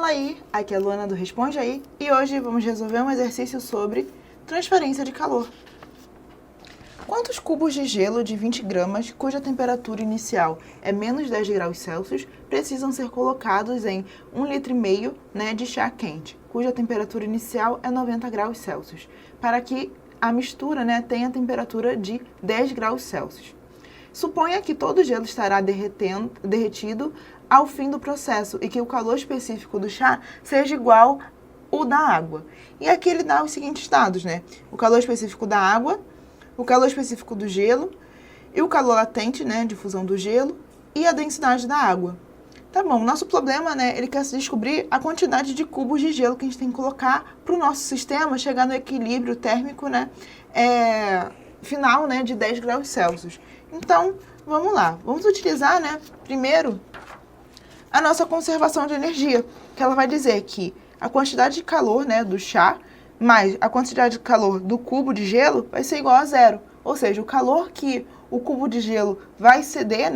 Fala aí, aqui é a Luana do Responde Aí e hoje vamos resolver um exercício sobre transferência de calor. Quantos cubos de gelo de 20 gramas, cuja temperatura inicial é menos 10 graus Celsius, precisam ser colocados em 1,5 litro de chá quente, cuja temperatura inicial é 90 graus Celsius, para que a mistura tenha temperatura de 10 graus Celsius? Suponha que todo o gelo estará derretido ao fim do processo e que o calor específico do chá seja igual ao da água. E aqui ele dá os seguintes dados, O calor específico da água, o calor específico do gelo e o calor latente, de fusão do gelo e a densidade da água. Tá bom, nosso problema, ele quer descobrir a quantidade de cubos de gelo que a gente tem que colocar para o nosso sistema chegar no equilíbrio térmico, final, de 10 graus Celsius. Então, vamos lá. Vamos utilizar, primeiro, a nossa conservação de energia, que ela vai dizer que a quantidade de calor, do chá, mais a quantidade de calor do cubo de gelo vai ser igual a zero. Ou seja, o calor que o cubo de gelo vai ceder,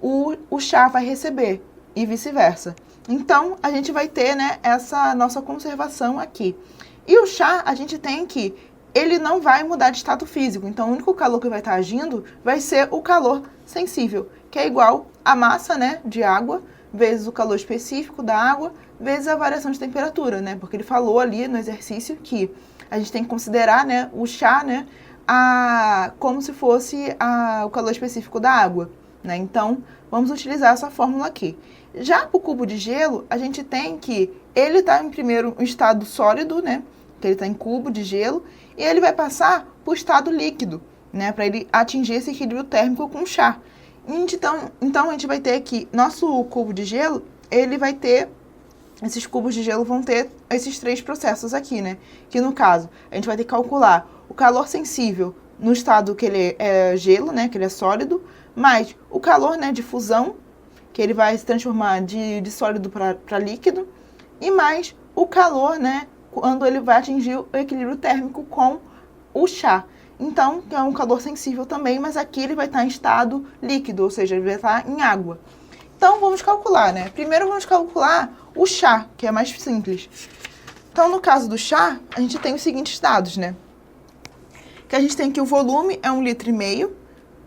o chá vai receber e vice-versa. Então, a gente vai ter, essa nossa conservação aqui. E o chá, a gente tem que ele não vai mudar de estado físico. Então, o único calor que vai estar agindo vai ser o calor sensível, que é igual a massa, de água, vezes o calor específico da água, vezes a variação de temperatura, Porque ele falou ali no exercício que a gente tem que considerar, o chá, como se fosse o calor específico da água, Então, vamos utilizar essa fórmula aqui. Já para o cubo de gelo, a gente tem que ele está em primeiro um estado sólido, que ele está em cubo de gelo, e ele vai passar para o estado líquido, para ele atingir esse equilíbrio térmico com o chá. Então, a gente vai ter que, nosso cubo de gelo, ele vai ter, esses cubos de gelo vão ter esses três processos aqui, Que no caso, a gente vai ter que calcular o calor sensível no estado que ele é gelo, que ele é sólido, mais o calor, de fusão, que ele vai se transformar de sólido para líquido, e mais o calor, quando ele vai atingir o equilíbrio térmico com o chá. Então, é um calor sensível também, mas aqui ele vai estar em estado líquido, ou seja, ele vai estar em água. Então, vamos calcular, Primeiro, vamos calcular o chá, que é mais simples. Então, no caso do chá, a gente tem os seguintes dados, Que a gente tem que o volume é 1,5 litro,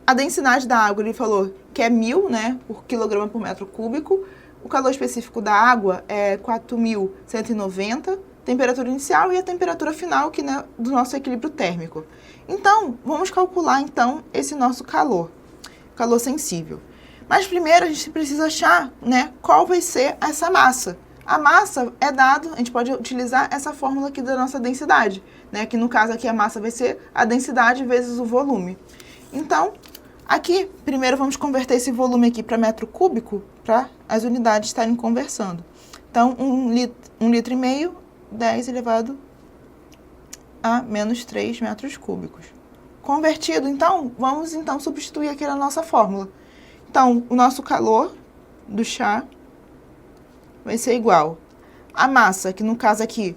a densidade da água, ele falou que é 1.000, por quilograma por metro cúbico, o calor específico da água é 4.190, temperatura inicial e a temperatura final aqui, do nosso equilíbrio térmico. Então, vamos calcular, esse nosso calor sensível. Mas primeiro a gente precisa achar, qual vai ser essa massa. A massa é dado, a gente pode utilizar essa fórmula aqui da nossa densidade, Que no caso aqui a massa vai ser a densidade vezes o volume. Então, aqui, primeiro vamos converter esse volume aqui para metro cúbico, para as unidades estarem conversando. Então, 1,5 litro, 10 elevado a menos 3 metros cúbicos. Convertido, então, vamos substituir aqui na nossa fórmula. Então, o nosso calor do chá vai ser igual a massa, que no caso aqui,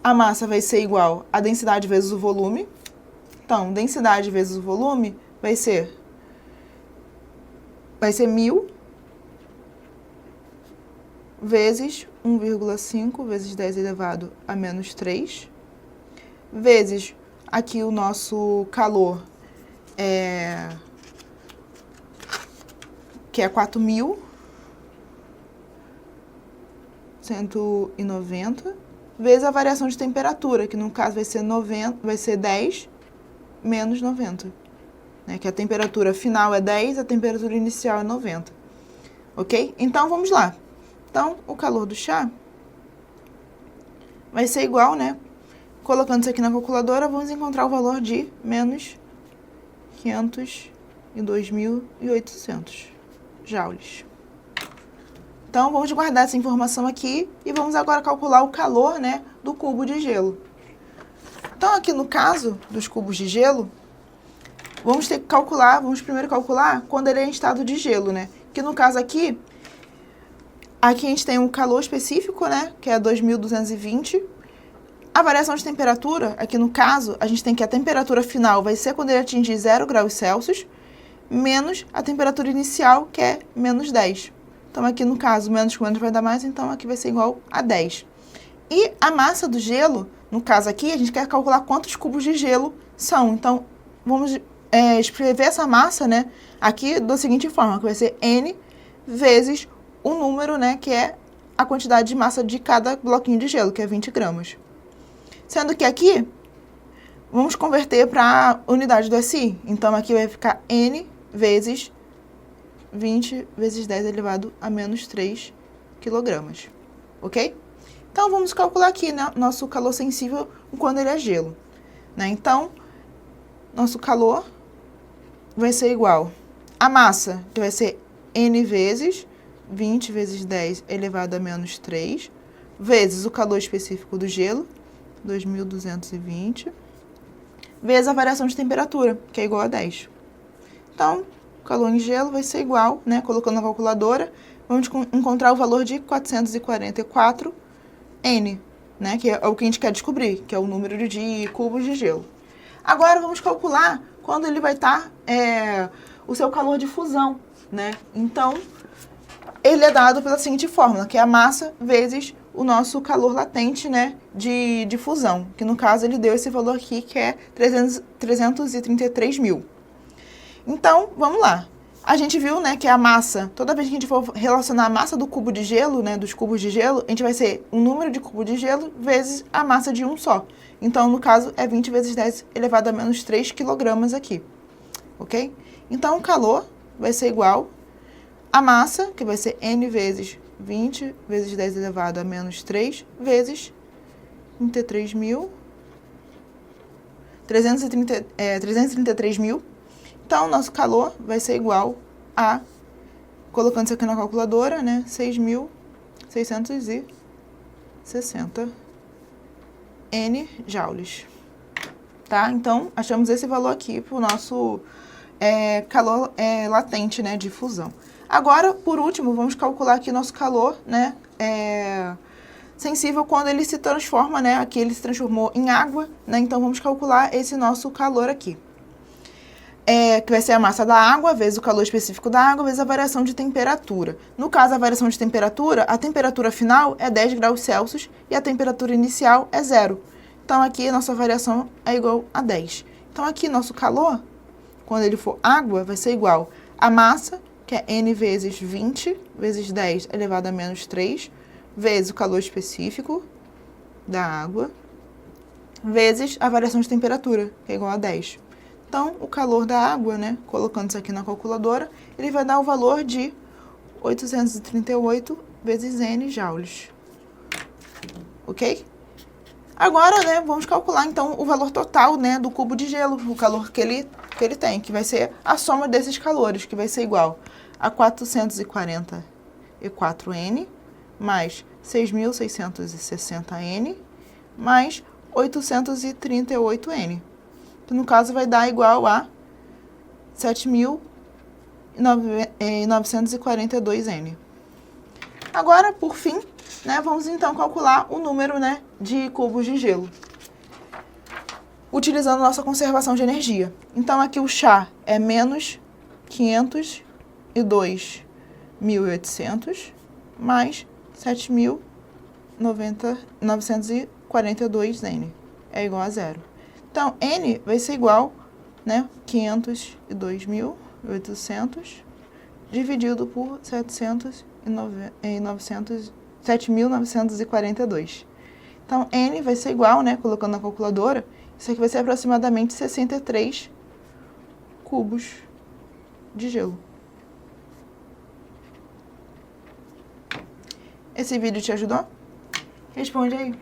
a massa vai ser igual a densidade vezes o volume. Então, densidade vezes o volume vai ser 1.000 vezes 1,5 vezes 10 elevado a menos 3, vezes aqui o nosso calor, que é 4.190, vezes a variação de temperatura, que no caso vai ser 10 menos 90, que a temperatura final é 10, a temperatura inicial é 90, ok? Então, vamos lá. Então, o calor do chá vai ser igual, Colocando isso aqui na calculadora, vamos encontrar o valor de menos 502.800 joules. Então, vamos guardar essa informação aqui e vamos agora calcular o calor, do cubo de gelo. Então, aqui no caso dos cubos de gelo, vamos primeiro calcular quando ele é em estado de gelo, Que no caso aqui a gente tem um calor específico, que é 2.220. A variação de temperatura, aqui no caso, a gente tem que a temperatura final vai ser quando ele atingir 0 graus Celsius, menos a temperatura inicial, que é menos 10. Então, aqui no caso, menos com menos vai dar mais, então aqui vai ser igual a 10. E a massa do gelo, no caso aqui, a gente quer calcular quantos cubos de gelo são. Então, vamos escrever essa massa, né, aqui da seguinte forma, que vai ser N vezes o número, né, que é a quantidade de massa de cada bloquinho de gelo, que é 20 gramas. Sendo que aqui, vamos converter para a unidade do SI. Então, aqui vai ficar N vezes 20 vezes 10 elevado a menos 3 quilogramas. Ok? Então, vamos calcular aqui, né, nosso calor sensível quando ele é gelo. Né? Então, nosso calor vai ser igual a massa, que vai ser N vezes 20 vezes 10 elevado a menos 3, vezes o calor específico do gelo, 2.220, vezes a variação de temperatura, que é igual a 10. Então, o calor em gelo vai ser igual, né, colocando na calculadora, vamos encontrar o valor de 444 N, né, que é o que a gente quer descobrir, que é o número de cubos de gelo. Agora, vamos calcular quando ele vai estar o seu calor de fusão, né? Então, ele é dado pela seguinte fórmula, que é a massa vezes o nosso calor latente, né, de fusão, que no caso ele deu esse valor aqui, que é 333 mil. Então, vamos lá. A gente viu, né, que a massa, toda vez que a gente for relacionar a massa do cubo de gelo, né, dos cubos de gelo, a gente vai ser o número de cubo de gelo vezes a massa de um só. Então, no caso, é 20 vezes 10 elevado a menos 3 quilogramas aqui. Ok? Então, o calor vai ser igual a massa, que vai ser N vezes 20 vezes 10 elevado a menos 3, vezes 333 mil. Então, nosso calor vai ser igual a, colocando isso aqui na calculadora, né, 6.660 N joules. Tá? Então, achamos esse valor aqui para o nosso calor latente, né, de fusão. Agora, por último, vamos calcular aqui nosso calor, né, sensível quando ele se transforma, né, aqui ele se transformou em água, né, então vamos calcular esse nosso calor aqui. Que vai ser a massa da água, vezes o calor específico da água, vezes a variação de temperatura. No caso, a variação de temperatura, a temperatura final é 10 graus Celsius e a temperatura inicial é 0. Então, aqui a nossa variação é igual a 10. Então, aqui nosso calor, quando ele for água, vai ser igual a massa, que é N vezes 20 vezes 10 elevado a menos 3, vezes o calor específico da água, vezes a variação de temperatura, que é igual a 10. Então, o calor da água, né, colocando isso aqui na calculadora, ele vai dar o valor de 838 vezes N joules. Ok? Agora, né, vamos calcular, então, o valor total, né, do cubo de gelo, o calor que ele tem, que vai ser a soma desses calores, que vai ser igual a 444 N, mais 6.660 N, mais 838 N. Que no caso vai dar igual a 7.942 N. Agora, por fim, né, vamos então calcular o número, né, de cubos de gelo, utilizando nossa conservação de energia. Então, aqui o chá é menos 502.800 mais 7.942 N. É igual a 0. Então, N vai ser igual, né, 502.800 dividido por 7.942. Então, N vai ser igual, né, colocando na calculadora, isso aqui vai ser aproximadamente 63 cubos de gelo. Esse vídeo te ajudou? Responde aí.